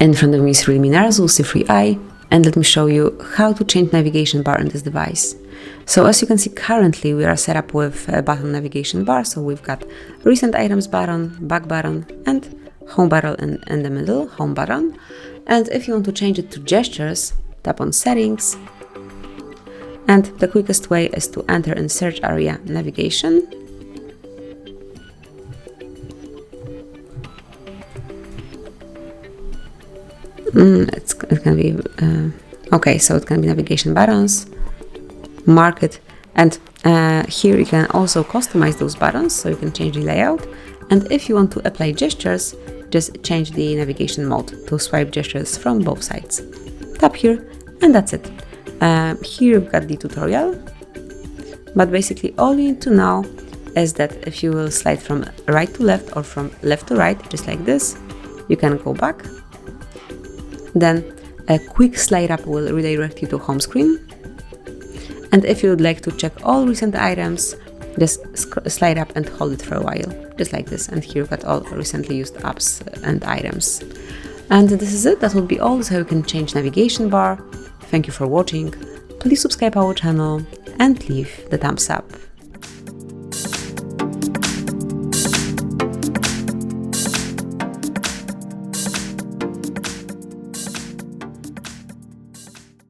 In front of me is REALME C3i, and let me show you how to change navigation bar on this device. So as you can see, currently we are set up with a button navigation bar, so we've got recent items button, back button, and home button in the middle, home button. And if you want to change it to gestures, tap on settings, and the quickest way is to enter in search area navigation. It can be okay, so it can be navigation buttons, mark it, and here you can also customize those buttons, so you can change the layout. And if you want to apply gestures, just change the navigation mode to swipe gestures from both sides. Tap here, and that's it. Here you've got the tutorial, but basically all you need to know is that if you will slide from right to left or from left to right, just like this, you can go back. Then a quick slide up will redirect you to home screen. And if you would like to check all recent items, just slide up and hold it for a while, just like this. And here you've got all recently used apps and items. And this is it. That will be all. This is how you can change navigation bar. Thank you for watching. Please subscribe our channel and leave the thumbs up.